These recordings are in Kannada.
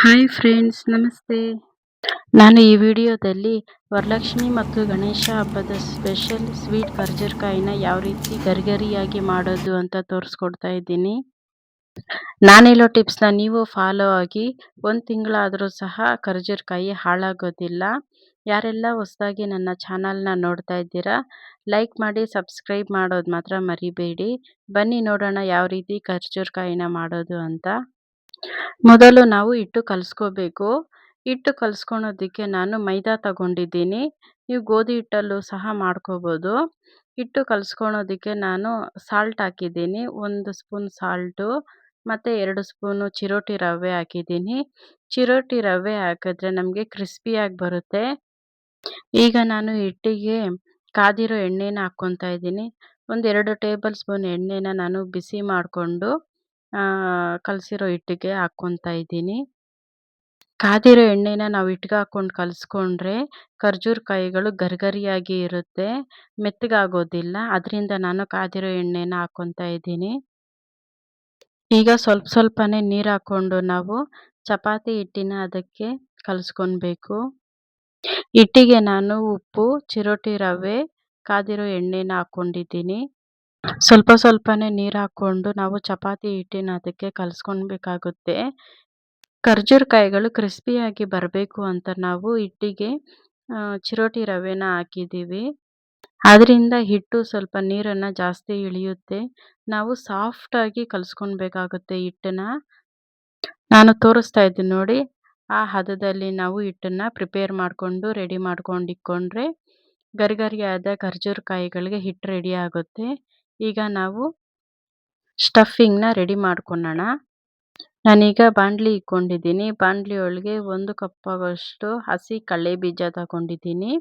ಹಾಯ್ ಫ್ರೆಂಡ್ಸ್, ನಮಸ್ತೆ. ನಾನು ಈ ವಿಡಿಯೋದಲ್ಲಿ ವರಲಕ್ಷ್ಮಿ ಮತ್ತು ಗಣೇಶ ಹಬ್ಬದ ಸ್ಪೆಷಲ್ ಸ್ವೀಟ್ ಕರ್ಜೂರಕಾಯಿನ ಯಾವ ರೀತಿ ಗರಿಗರಿಯಾಗಿ ಮಾಡೋದು ಅಂತ ತೋರಿಸ್ಕೊಡ್ತಾ ಇದ್ದೀನಿ. ನಾನೇಳೋ ಟಿಪ್ಸ್ನ ನೀವು ಫಾಲೋ ಆಗಿ 1 ತಿಂಗಳಾದರೂ ಸಹ ಕರ್ಜೂರಕಾಯಿ ಹಾಳಾಗೋದಿಲ್ಲ. ಯಾರೆಲ್ಲ ಹೊಸದಾಗಿ ನನ್ನ ಚಾನಲ್ನ ನೋಡ್ತಾ ಇದ್ದೀರಾ, ಲೈಕ್ ಮಾಡಿ, ಸಬ್ಸ್ಕ್ರೈಬ್ ಮಾಡೋದು ಮಾತ್ರ ಮರಿಬೇಡಿ. ಬನ್ನಿ ನೋಡೋಣ ಯಾವ ರೀತಿ ಕರ್ಜೂರಕಾಯಿನ ಮಾಡೋದು ಅಂತ. ಮೊದಲು ನಾವು ಹಿಟ್ಟು ಕಲಿಸ್ಕೋಬೇಕು. ಹಿಟ್ಟು ಕಲಿಸ್ಕೊಳೋದಕ್ಕೆ ನಾನು ಮೈದಾ ತಗೊಂಡಿದ್ದೀನಿ. ನೀವು ಗೋಧಿ ಹಿಟ್ಟಲ್ಲೂ ಸಹ ಮಾಡ್ಕೋಬೋದು. ಹಿಟ್ಟು ಕಲಿಸ್ಕೊಳೋದಕ್ಕೆ ನಾನು ಸಾಲ್ಟ್ ಹಾಕಿದ್ದೀನಿ. 1 ಸ್ಪೂನ್ ಸಾಲ್ಟು ಮತ್ತು 2 ಸ್ಪೂನು ಚಿರೋಟಿ ರವೆ ಹಾಕಿದ್ದೀನಿ. ಚಿರೋಟಿ ರವೆ ಹಾಕಿದ್ರೆ ನಮಗೆ ಕ್ರಿಸ್ಪಿಯಾಗಿ ಬರುತ್ತೆ. ಈಗ ನಾನು ಹಿಟ್ಟಿಗೆ ಕಾದಿರೋ ಎಣ್ಣೆನ ಹಾಕ್ಕೊತಾ ಇದ್ದೀನಿ. 2 ಟೇಬಲ್ ಸ್ಪೂನ್ ಎಣ್ಣೆನ ನಾನು ಬಿಸಿ ಮಾಡಿಕೊಂಡು ಕಲಸಿರೋ ಹಿಟ್ಟಿಗೆ ಹಾಕ್ಕೊತಾ ಇದ್ದೀನಿ. ಕಾದಿರೋ ಎಣ್ಣೆನ ನಾವು ಹಿಟ್ಟಿಗೆ ಹಾಕ್ಕೊಂಡು ಕಲಿಸ್ಕೊಂಡ್ರೆ ಕರ್ಜೂರಕಾಯಿಗಳು ಗರಿಗರಿಯಾಗಿ ಇರುತ್ತೆ, ಮೆತ್ತಗಾಗೋದಿಲ್ಲ. ಅದರಿಂದ ನಾನು ಕಾದಿರೋ ಎಣ್ಣೆನ ಹಾಕ್ಕೊತಾ ಇದ್ದೀನಿ. ಈಗ ಸ್ವಲ್ಪನೇ ನೀರು ಹಾಕ್ಕೊಂಡು ನಾವು ಚಪಾತಿ ಹಿಟ್ಟಿನ ಅದಕ್ಕೆ ಕಲಿಸ್ಕೊಬೇಕು. ಹಿಟ್ಟಿಗೆ ನಾನು ಉಪ್ಪು, ಚಿರೋಟಿ ರವೆ, ಕಾದಿರೋ ಎಣ್ಣೆನ ಹಾಕ್ಕೊಂಡಿದ್ದೀನಿ. ಸ್ವಲ್ಪನೇ ನೀರು ಹಾಕ್ಕೊಂಡು ನಾವು ಚಪಾತಿ ಹಿಟ್ಟಿನ ಅದಕ್ಕೆ ಕಲಿಸ್ಕೊಳ್ಬೇಕಾಗುತ್ತೆ. ಕರ್ಜೂರಕಾಯಿಗಳು ಕ್ರಿಸ್ಪಿಯಾಗಿ ಬರಬೇಕು ಅಂತ ನಾವು ಹಿಟ್ಟಿಗೆ ಚಿರೋಟಿ ರವೆನ ಹಾಕಿದ್ದೀವಿ. ಅದರಿಂದ ಹಿಟ್ಟು ಸ್ವಲ್ಪ ನೀರನ್ನು ಜಾಸ್ತಿ ಇಳಿಯುತ್ತೆ. ನಾವು ಸಾಫ್ಟಾಗಿ ಕಲಿಸ್ಕೊಳ್ಬೇಕಾಗುತ್ತೆ ಹಿಟ್ಟನ್ನ. ನಾನು ತೋರಿಸ್ತಾ ಇದ್ದೀನಿ ನೋಡಿ, ಆ ಹದದಲ್ಲಿ ನಾವು ಹಿಟ್ಟನ್ನು ಪ್ರಿಪೇರ್ ಮಾಡಿಕೊಂಡು ರೆಡಿ ಮಾಡ್ಕೊಂಡು ಇಟ್ಕೊಂಡ್ರೆ ಗರಿಗರಿಯಾದ ಕರ್ಜೂರಕಾಯಿಗಳಿಗೆ ಹಿಟ್ಟು ರೆಡಿ ಆಗುತ್ತೆ. ಈಗ ನಾವು ಸ್ಟಫಿಂಗ್ನ ರೆಡಿ ಮಾಡ್ಕೊಳ್ಳೋಣ. ನಾನೀಗ ಬಾಣಲಿ ಇಟ್ಕೊಂಡಿದ್ದೀನಿ. ಬಾಣಲಿ ಒಳಗೆ 1 ಕಪ್ ಆಗೋಷ್ಟು ಹಸಿ ಕಡಲೆ ಬೀಜ ತಗೊಂಡಿದ್ದೀನಿ.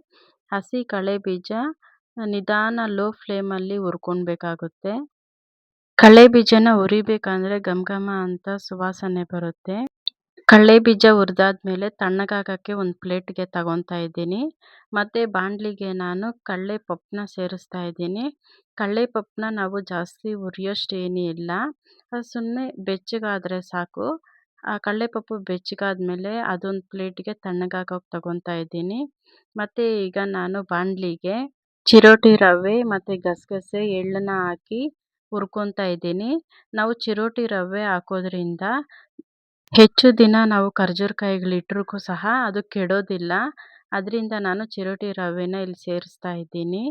ಹಸಿ ಕಡಲೆ ಬೀಜ ನಿಧಾನ ಲೋ ಫ್ಲೇಮಲ್ಲಿ ಹುರ್ಕೊಳ್ಬೇಕಾಗುತ್ತೆ. ಕಡಲೆ ಬೀಜನ ಹುರಿಬೇಕಂದ್ರೆ ಘಮ ಘಮ ಅಂತ ಸುವಾಸನೆ ಬರುತ್ತೆ. ಕಡಲೆ ಬೀಜ ಹುರಿದಾದ್ಮೇಲೆ ತಣ್ಣಗಾಗೋಕ್ಕೆ ಒಂದು ಪ್ಲೇಟ್ಗೆ ತಗೊತಾ ಇದ್ದೀನಿ. ಮತ್ತು ಬಾಣಲಿಗೆ ನಾನು ಕಡಲೆ ಪಪ್ಪನ್ನ ಸೇರಿಸ್ತಾ ಇದ್ದೀನಿ. ಕಡಲೆ ಪಪ್ಪನ್ನ ನಾವು ಜಾಸ್ತಿ ಹುರಿಯೋಷ್ಟು ಏನೂ ಇಲ್ಲ, ಅದು ಸುಮ್ಮನೆ ಬೆಚ್ಚಗಾದರೆ ಸಾಕು. ಆ ಕಡಲೆ ಪಪ್ಪು ಬೆಚ್ಚಗಾದ್ಮೇಲೆ ಅದೊಂದು ಪ್ಲೇಟ್ಗೆ ತಣ್ಣಗಾಗೋಕ್ಕೆ ತಗೊತಾ ಇದ್ದೀನಿ. ಮತ್ತು ಈಗ ನಾನು ಬಾಣಲಿಗೆ ಚಿರೋಟಿ ರವೆ ಮತ್ತು ಗಸಗಸೆ ಎಳ್ಳನ್ನ ಹಾಕಿ ಹುರ್ಕೊತಾ ಇದ್ದೀನಿ. ನಾವು ಚಿರೋಟಿ ರವೆ ಹಾಕೋದ್ರಿಂದ ಹೆಚ್ಚು ದಿನ ನಾವು ಕರ್ಜೂರಕಾಯಿಗಳಿಟ್ರೂ ಸಹ ಅದು ಕೆಡೋದಿಲ್ಲ. ಅದರಿಂದ ನಾನು ಚಿರೋಟಿ ರವೆನ ಇಲ್ಲಿ ಸೇರಿಸ್ತಾ ಇದ್ದೀನಿ.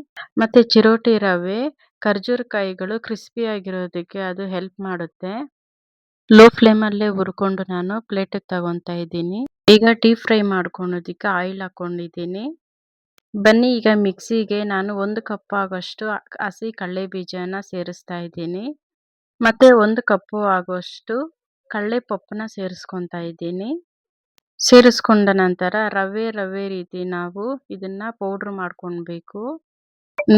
ಮತ್ತು ಚಿರೋಟಿ ರವೆ ಕರ್ಜೂರಕಾಯಿಗಳು ಕ್ರಿಸ್ಪಿಯಾಗಿರೋದಕ್ಕೆ ಅದು ಹೆಲ್ಪ್ ಮಾಡುತ್ತೆ. ಲೋ ಫ್ಲೇಮಲ್ಲೇ ಹುರ್ಕೊಂಡು ನಾನು ಪ್ಲೇಟಿಗೆ ತಗೊತಾ ಇದ್ದೀನಿ. ಈಗ ಡೀಪ್ ಫ್ರೈ ಮಾಡ್ಕೊಳೋದಕ್ಕೆ ಆಯಿಲ್ ಹಾಕ್ಕೊಂಡಿದ್ದೀನಿ. ಬನ್ನಿ ಈಗ ಮಿಕ್ಸಿಗೆ ನಾನು 1 ಕಪ್ ಆಗೋಷ್ಟು ಹಸಿ ಕಡಲೆ ಬೀಜನ ಸೇರಿಸ್ತಾ ಇದ್ದೀನಿ. ಮತ್ತು 1 ಕಪ್ಪು ಆಗೋಷ್ಟು ಕಡಲೆ ಪಪ್ಪನ್ನ ಸೇರಿಸ್ಕೊತಾ ಇದ್ದೀನಿ. ಸೇರಿಸ್ಕೊಂಡ ನಂತರ ರವೆ ರೀತಿ ನಾವು ಇದನ್ನು ಪೌಡ್ರ್ ಮಾಡ್ಕೊಳ್ಬೇಕು.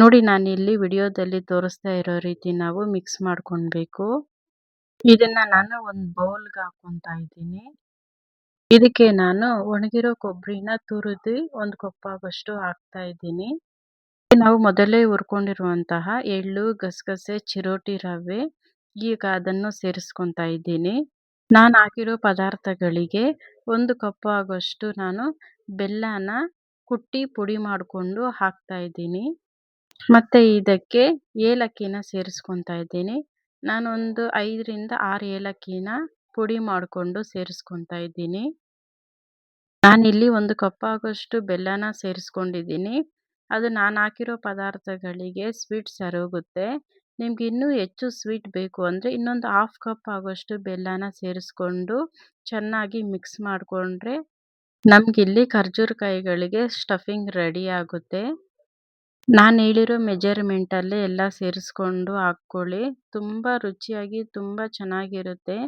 ನೋಡಿ, ನಾನಿಲ್ಲಿ ವಿಡಿಯೋದಲ್ಲಿ ತೋರಿಸ್ತಾ ಇರೋ ರೀತಿ ನಾವು ಮಿಕ್ಸ್ ಮಾಡ್ಕೊಳ್ಬೇಕು. ಇದನ್ನು ನಾನು ಒಂದು ಬೌಲ್ಗೆ ಹಾಕ್ಕೊತಾ ಇದ್ದೀನಿ. ಇದಕ್ಕೆ ನಾನು ಒಣಗಿರೋ ಕೊಬ್ಬರಿನ ತುರಿದು 1 ಕಪ್ ಆಗೋಷ್ಟು ಹಾಕ್ತಾ ಇದ್ದೀನಿ. ನಾವು ಮೊದಲೇ ಹುರ್ಕೊಂಡಿರುವಂತಹ ಎಳ್ಳು, ಗಸಗಸೆ, ಚಿರೋಟಿ ರವೆ, ಈಗ ಅದನ್ನು ಸೇರಿಸ್ಕೊತಾ ಇದ್ದೀನಿ. ನಾನು ಹಾಕಿರೋ ಪದಾರ್ಥಗಳಿಗೆ 1 ಕಪ್ ಆಗೋಷ್ಟು ನಾನು ಬೆಲ್ಲನ ಕುಟ್ಟಿ ಪುಡಿ ಮಾಡಿಕೊಂಡು ಹಾಕ್ತಾ ಇದ್ದೀನಿ. ಮತ್ತು ಇದಕ್ಕೆ ಏಲಕ್ಕಿನ ಸೇರಿಸ್ಕೊತಾ ಇದ್ದೀನಿ. ನಾನೊಂದು 5ರಿಂದ 6 ಏಲಕ್ಕಿನ ಪುಡಿ ಮಾಡಿಕೊಂಡು ಸೇರಿಸ್ಕೊತಾ ಇದ್ದೀನಿ. ನಾನಿಲ್ಲಿ 1 ಕಪ್ ಆಗೋಷ್ಟು ಬೆಲ್ಲನ ಸೇರಿಸ್ಕೊಂಡಿದ್ದೀನಿ. ಅದು ನಾನು ಹಾಕಿರೋ ಪದಾರ್ಥಗಳಿಗೆ ಸ್ವೀಟ್ ಸರೋಗುತ್ತೆ. ನಿಮ್ಗೆ ಇನ್ನೂ ಹೆಚ್ಚು ಸ್ವೀಟ್ ಬೇಕು ಅಂದರೆ ಇನ್ನೊಂದು 1/2 ಕಪ್ ಆಗೋಷ್ಟು ಬೆಲ್ಲನ ಸೇರಿಸ್ಕೊಂಡು ಚೆನ್ನಾಗಿ ಮಿಕ್ಸ್ ಮಾಡಿಕೊಂಡ್ರೆ ನಮಗಿಲ್ಲಿ ಕರ್ಜೂರಕಾಯಿಗಳಿಗೆ ಸ್ಟಫಿಂಗ್ ರೆಡಿ ಆಗುತ್ತೆ. ನಾನು ಹೇಳಿರೋ ಮೆಜರ್ಮೆಂಟಲ್ಲೇ ಎಲ್ಲ ಸೇರಿಸ್ಕೊಂಡು ಹಾಕ್ಕೊಳ್ಳಿ. ತುಂಬ ರುಚಿಯಾಗಿ ತುಂಬ ಚೆನ್ನಾಗಿರುತ್ತೆ.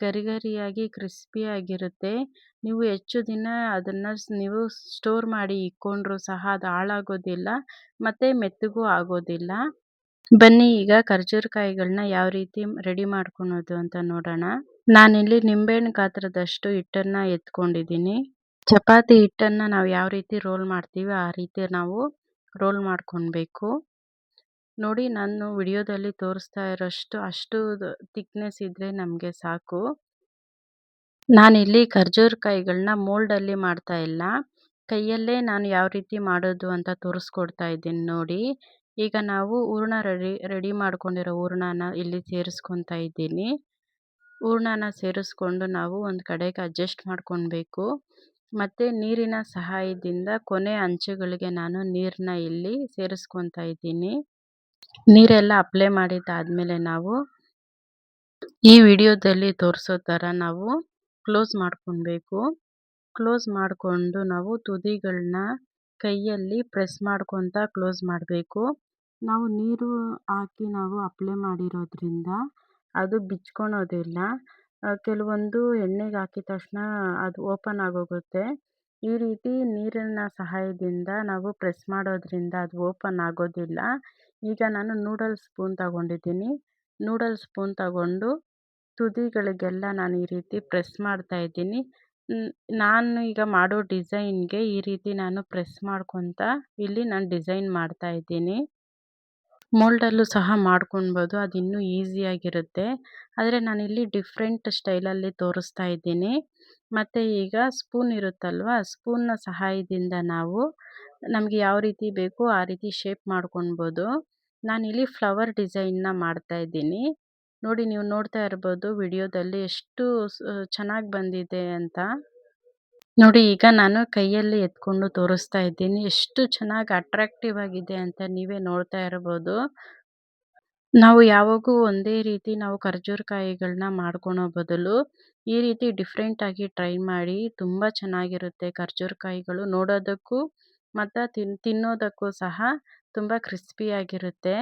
ಗರಿಗರಿಯಾಗಿ ಕ್ರಿಸ್ಪಿಯಾಗಿರುತ್ತೆ. ನೀವು ಹೆಚ್ಚು ದಿನ ಅದನ್ನು ನೀವು ಸ್ಟೋರ್ ಮಾಡಿ ಇಟ್ಕೊಂಡ್ರೂ ಸಹ ಅದು ಹಾಳಾಗೋದಿಲ್ಲ ಮತ್ತು ಮೆತ್ತಗೂ ಆಗೋದಿಲ್ಲ. ಬನ್ನಿ ಈಗ ಕರ್ಜೂರಕಾಯಿಗಳನ್ನ ಯಾವ ರೀತಿ ರೆಡಿ ಮಾಡ್ಕೊಳೋದು ಅಂತ ನೋಡೋಣ. ನಾನಿಲ್ಲಿ ನಿಂಬೆಹಣ್ಣು ಗಾತ್ರದಷ್ಟು ಹಿಟ್ಟನ್ನು ಎತ್ಕೊಂಡಿದ್ದೀನಿ. ಚಪಾತಿ ಹಿಟ್ಟನ್ನು ನಾವು ಯಾವ ರೀತಿ ರೋಲ್ ಮಾಡ್ತೀವಿ ಆ ರೀತಿ ನಾವು ರೋಲ್ ಮಾಡ್ಕೊಳ್ಬೇಕು. ನೋಡಿ, ನಾನು ವಿಡಿಯೋದಲ್ಲಿ ತೋರಿಸ್ತಾ ಇರೋಷ್ಟು ಅಷ್ಟು ಥಿಕ್ನೆಸ್ ಇದ್ದರೆ ನಮಗೆ ಸಾಕು. ನಾನಿಲ್ಲಿ ಖರ್ಜೂರ ಕಾಯಿಗಳನ್ನ ಮೋಲ್ಡಲ್ಲಿ ಮಾಡ್ತಾ ಇಲ್ಲ. ಕೈಯಲ್ಲೇ ನಾನು ಯಾವ ರೀತಿ ಮಾಡೋದು ಅಂತ ತೋರಿಸ್ಕೊಡ್ತಾ ಇದ್ದೀನಿ ನೋಡಿ. ಈಗ ನಾವು ಹೂರ್ಣ ರೆಡಿ ಮಾಡ್ಕೊಂಡಿರೋ ಹೂರ್ಣನ ಇಲ್ಲಿ ಸೇರಿಸ್ಕೊತಾ ಇದ್ದೀನಿ. ಹೂರ್ಣನ ಸೇರಿಸ್ಕೊಂಡು ನಾವು ಒಂದು ಕಡೆಗೆ ಅಡ್ಜಸ್ಟ್ ಮಾಡ್ಕೊಳ್ಬೇಕು. ಮತ್ತು ನೀರಿನ ಸಹಾಯದಿಂದ ಕೊನೆ ಅಂಚುಗಳಿಗೆ ನಾನು ನೀರನ್ನ ಇಲ್ಲಿ ಸೇರಿಸ್ಕೊತಾ ಇದ್ದೀನಿ. ನೀರೆಲ್ಲ ಅಪ್ಲೈ ಮಾಡಿದ್ದಾದಮೇಲೆ ನಾವು ಈ ವಿಡಿಯೋದಲ್ಲಿ ತೋರಿಸೋ ಥರ ನಾವು ಕ್ಲೋಸ್ ಮಾಡ್ಕೊಳ್ಬೇಕು. ಕ್ಲೋಸ್ ಮಾಡಿಕೊಂಡು ನಾವು ತುದಿಗಳನ್ನ ಕೈಯಲ್ಲಿ ಪ್ರೆಸ್ ಮಾಡ್ಕೊತಾ ಕ್ಲೋಸ್ ಮಾಡಬೇಕು. ನಾವು ನೀರು ಹಾಕಿ ನಾವು ಅಪ್ಲೈ ಮಾಡಿರೋದ್ರಿಂದ ಅದು ಬಿಚ್ಕೊಳೋದಿಲ್ಲ. ಕೆಲವೊಂದು ಎಣ್ಣೆಗೆ ಹಾಕಿದ ತಕ್ಷಣ ಅದು ಓಪನ್ ಆಗೋಗುತ್ತೆ. ಈ ರೀತಿ ನೀರಿನ ಸಹಾಯದಿಂದ ನಾವು ಪ್ರೆಸ್ ಮಾಡೋದ್ರಿಂದ ಅದು ಓಪನ್ ಆಗೋದಿಲ್ಲ. ಈಗ ನಾನು ನೂಡಲ್ಸ್ ಸ್ಪೂನ್ ತಗೊಂಡಿದ್ದೀನಿ. ನೂಡಲ್ಸ್ ಸ್ಪೂನ್ ತಗೊಂಡು ತುದಿಗಳಿಗೆಲ್ಲ ನಾನು ಈ ರೀತಿ ಪ್ರೆಸ್ ಮಾಡ್ತಾ ಇದ್ದೀನಿ. ನಾನು ಈಗ ಮಾಡೋ ಡಿಸೈನ್ಗೆ ಈ ರೀತಿ ನಾನು ಪ್ರೆಸ್ ಮಾಡ್ಕೊತಾ ಇಲ್ಲಿ ನಾನು ಡಿಸೈನ್ ಮಾಡ್ತಾ ಇದ್ದೀನಿ. ಮೋಲ್ಡಲ್ಲೂ ಸಹ ಮಾಡ್ಕೊಳ್ಬೋದು, ಅದು ಇನ್ನೂ ಈಸಿಯಾಗಿರುತ್ತೆ. ಆದರೆ ನಾನಿಲ್ಲಿ ಡಿಫ್ರೆಂಟ್ ಸ್ಟೈಲಲ್ಲಿ ತೋರಿಸ್ತಾ ಇದ್ದೀನಿ. ಮತ್ತು ಈಗ ಸ್ಪೂನ್ ಇರುತ್ತಲ್ವ, ಸ್ಪೂನ್ನ ಸಹಾಯದಿಂದ ನಾವು ನಮಗೆ ಯಾವ ರೀತಿ ಬೇಕೋ ಆ ರೀತಿ ಶೇಪ್ ಮಾಡ್ಕೊಳ್ಬೋದು. ನಾನಿಲ್ಲಿ ಫ್ಲವರ್ ಡಿಸೈನ್ನ ಮಾಡ್ತಾ ಇದ್ದೀನಿ. ನೋಡಿ, ನೀವು ನೋಡ್ತಾ ಇರ್ಬೋದು ವಿಡಿಯೋದಲ್ಲಿ ಎಷ್ಟು ಚೆನ್ನಾಗಿ ಬಂದಿದೆ ಅಂತ. ನೋಡಿ, ಈಗ ನಾನು ಕೈಯಲ್ಲಿ ಎತ್ಕೊಂಡು ತೋರಿಸ್ತಾ ಇದ್ದೀನಿ. ಎಷ್ಟು ಚೆನ್ನಾಗಿ ಅಟ್ರಾಕ್ಟಿವ್ ಆಗಿದೆ ಅಂತ ನೀವೇ ನೋಡ್ತಾ ಇರ್ಬೋದು. ನಾವು ಯಾವಾಗೂ ಒಂದೇ ರೀತಿ ನಾವು ಖರ್ಜೂರ ಕಾಯಿಗಳನ್ನ ಮಾಡ್ಕೊಳೋ ಬದಲು ಈ ರೀತಿ ಡಿಫ್ರೆಂಟಾಗಿ ಟ್ರೈ ಮಾಡಿ. ತುಂಬ ಚೆನ್ನಾಗಿರುತ್ತೆ ಖರ್ಜೂರ ಕಾಯಿಗಳು ನೋಡೋದಕ್ಕೂ ಮತ್ತು ತಿನ್ನೋದಕ್ಕೂ ಸಹ ತುಂಬ ಕ್ರಿಸ್ಪಿಯಾಗಿರುತ್ತೆ.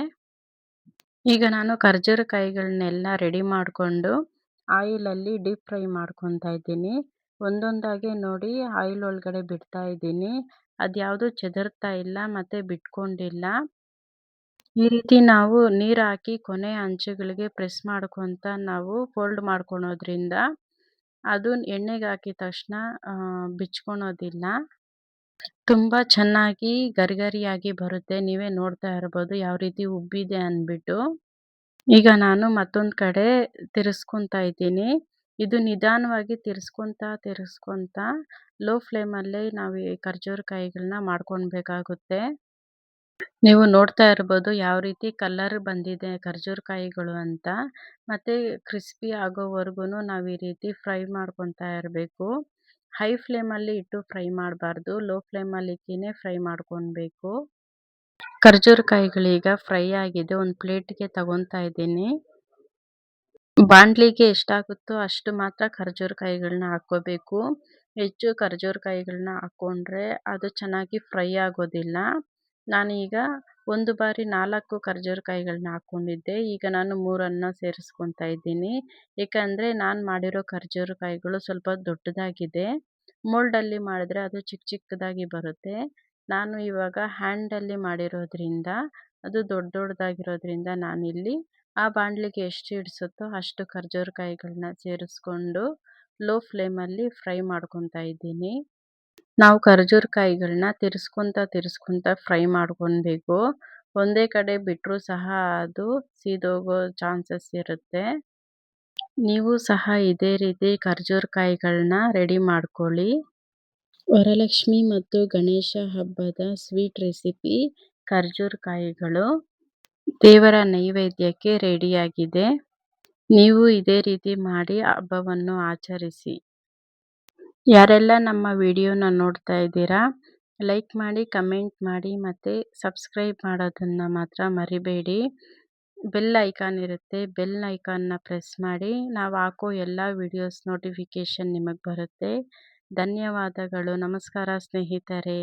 ಈಗ ನಾನು ಖರ್ಜೂರ ಕಾಯಿಗಳನ್ನೆಲ್ಲ ರೆಡಿ ಮಾಡಿಕೊಂಡು ಆಯಿಲಲ್ಲಿ ಡೀಪ್ ಫ್ರೈ ಮಾಡ್ಕೊತಾ ಇದ್ದೀನಿ. ಒಂದೊಂದಾಗಿ ನೋಡಿ ಆಯಿಲ್ ಒಳಗಡೆ ಬಿಡ್ತಾ ಇದ್ದೀನಿ. ಅದ್ಯಾವುದೂ ಚೆದರ್ತಾ ಇಲ್ಲ ಮತ್ತು ಬಿಟ್ಕೊಂಡಿಲ್ಲ. ಈ ರೀತಿ ನಾವು ನೀರು ಹಾಕಿ ಕೊನೆ ಅಂಚುಗಳಿಗೆ ಪ್ರೆಸ್ ಮಾಡ್ಕೊತಾ ನಾವು ಫೋಲ್ಡ್ ಮಾಡ್ಕೊಳೋದ್ರಿಂದ ಅದು ಎಣ್ಣೆಗೆ ಹಾಕಿದ ತಕ್ಷಣ ಬಿಚ್ಕೊಳೋದಿಲ್ಲ. ತುಂಬ ಚೆನ್ನಾಗಿ ಗರಿಗರಿಯಾಗಿ ಬರುತ್ತೆ. ನೀವೇ ನೋಡ್ತಾ ಇರ್ಬೋದು ಯಾವ ರೀತಿ ಉಬ್ಬಿದೆ ಅಂದ್ಬಿಟ್ಟು. ಈಗ ನಾನು ಮತ್ತೊಂದು ಕಡೆ ತಿರ್ಸ್ಕೊತಾ ಇದ್ದೀನಿ. ಇದು ನಿಧಾನವಾಗಿ ತಿರ್ಸ್ಕೊತಾ ಲೋ ಫ್ಲೇಮಲ್ಲೇ ನಾವು ಈ ಖರ್ಜೂರ ಕಾಯಿಗಳನ್ನ ಮಾಡ್ಕೊಳ್ಬೇಕಾಗುತ್ತೆ. ನೀವು ನೋಡ್ತಾ ಇರ್ಬೋದು ಯಾವ ರೀತಿ ಕಲರ್ ಬಂದಿದೆ ಖರ್ಜೂರ ಕಾಯಿಗಳು ಅಂತ. ಮತ್ತು ಕ್ರಿಸ್ಪಿ ಆಗೋವರೆಗೂ ನಾವು ಈ ರೀತಿ ಫ್ರೈ ಮಾಡ್ಕೊತಾ ಇರಬೇಕು. ಹೈ ಫ್ಲೇಮಲ್ಲಿ ಇಟ್ಟು ಫ್ರೈ ಮಾಡಬಾರ್ದು, ಲೋ ಫ್ಲೇಮಲ್ಲಿ ಇಟ್ಟಿನೇ ಫ್ರೈ ಮಾಡ್ಕೊಳ್ಬೇಕು. ಖರ್ಜೂರ ಕಾಯಿಗಳೀಗ ಫ್ರೈ ಆಗಿದೆ. ಒಂದು ಪ್ಲೇಟ್ಗೆ ತಗೊತಾ ಇದ್ದೀನಿ. ಬಾಣಲಿಗೆ ಎಷ್ಟಾಗುತ್ತೋ ಅಷ್ಟು ಮಾತ್ರ ಖರ್ಜೂರ ಕಾಯಿಗಳನ್ನ ಹಾಕ್ಕೋಬೇಕು. ಹೆಚ್ಚು ಖರ್ಜೂರ ಕಾಯಿಗಳನ್ನ ಹಾಕ್ಕೊಂಡ್ರೆ ಅದು ಚೆನ್ನಾಗಿ ಫ್ರೈ ಆಗೋದಿಲ್ಲ. ನಾನೀಗ ಒಂದು ಬಾರಿ 4 ಖರ್ಜೂರ ಕಾಯಿಗಳನ್ನ ಹಾಕ್ಕೊಂಡಿದ್ದೆ. ಈಗ ನಾನು 3 ಸೇರಿಸ್ಕೊತಾ ಇದ್ದೀನಿ. ಏಕೆಂದರೆ ನಾನು ಮಾಡಿರೋ ಖರ್ಜೂರ ಕಾಯಿಗಳು ಸ್ವಲ್ಪ ದೊಡ್ಡದಾಗಿದೆ. ಮೋಲ್ಡಲ್ಲಿ ಮಾಡಿದ್ರೆ ಅದು ಚಿಕ್ಕ ಚಿಕ್ಕದಾಗಿ ಬರುತ್ತೆ. ನಾನು ಇವಾಗ ಹ್ಯಾಂಡಲ್ಲಿ ಮಾಡಿರೋದ್ರಿಂದ ಅದು ದೊಡ್ಡದಾಗಿರೋದ್ರಿಂದ ನಾನಿಲ್ಲಿ ಆ ಬಾಣಲಿಗೆ ಎಷ್ಟು ಹಿಡಿಸುತ್ತೋ ಅಷ್ಟು ಖರ್ಜೂರ ಕಾಯಿಗಳನ್ನ ಸೇರಿಸ್ಕೊಂಡು ಲೋ ಫ್ಲೇಮಲ್ಲಿ ಫ್ರೈ ಮಾಡ್ಕೊತಾ ಇದ್ದೀನಿ. ನಾವು ಖರ್ಜೂರ ಕಾಯಿಗಳನ್ನ ತಿರ್ಸ್ಕೊತಾ ಫ್ರೈ ಮಾಡ್ಕೊಳ್ಬೇಕು. ಒಂದೇ ಕಡೆ ಬಿಟ್ಟರೂ ಸಹ ಅದು ಸೀದೋಗೋ ಚಾನ್ಸಸ್ ಇರುತ್ತೆ. ನೀವು ಸಹ ಇದೇ ರೀತಿ ಖರ್ಜೂರ ಕಾಯಿಗಳನ್ನ ರೆಡಿ ಮಾಡ್ಕೊಳ್ಳಿ. ವರಲಕ್ಷ್ಮಿ ಮತ್ತು ಗಣೇಶ ಹಬ್ಬದ ಸ್ವೀಟ್ ರೆಸಿಪಿ ಖರ್ಜೂರ ಕಾಯಿಗಳು ದೇವರ ನೈವೇದ್ಯಕ್ಕೆ ರೆಡಿಯಾಗಿದೆ. ನೀವು ಇದೇ ರೀತಿ ಮಾಡಿ ಹಬ್ಬವನ್ನು ಆಚರಿಸಿ. ಯಾರೆಲ್ಲ ನಮ್ಮ ವಿಡಿಯೋನ ನೋಡ್ತಾ ಇದ್ದೀರಾ, ಲೈಕ್ ಮಾಡಿ, ಕಮೆಂಟ್ ಮಾಡಿ ಮತ್ತು ಸಬ್ಸ್ಕ್ರೈಬ್ ಮಾಡೋದನ್ನು ಮಾತ್ರ ಮರಿಬೇಡಿ. ಬೆಲ್ ಐಕಾನ್ ಇರುತ್ತೆ, ಬೆಲ್ ಐಕಾನ್ನ ಪ್ರೆಸ್ ಮಾಡಿ. ನಾವು ಹಾಕೋ ಎಲ್ಲ ವಿಡಿಯೋಸ್ ನೋಟಿಫಿಕೇಷನ್ ನಿಮಗೆ ಬರುತ್ತೆ. ಧನ್ಯವಾದಗಳು. ನಮಸ್ಕಾರ ಸ್ನೇಹಿತರೆ.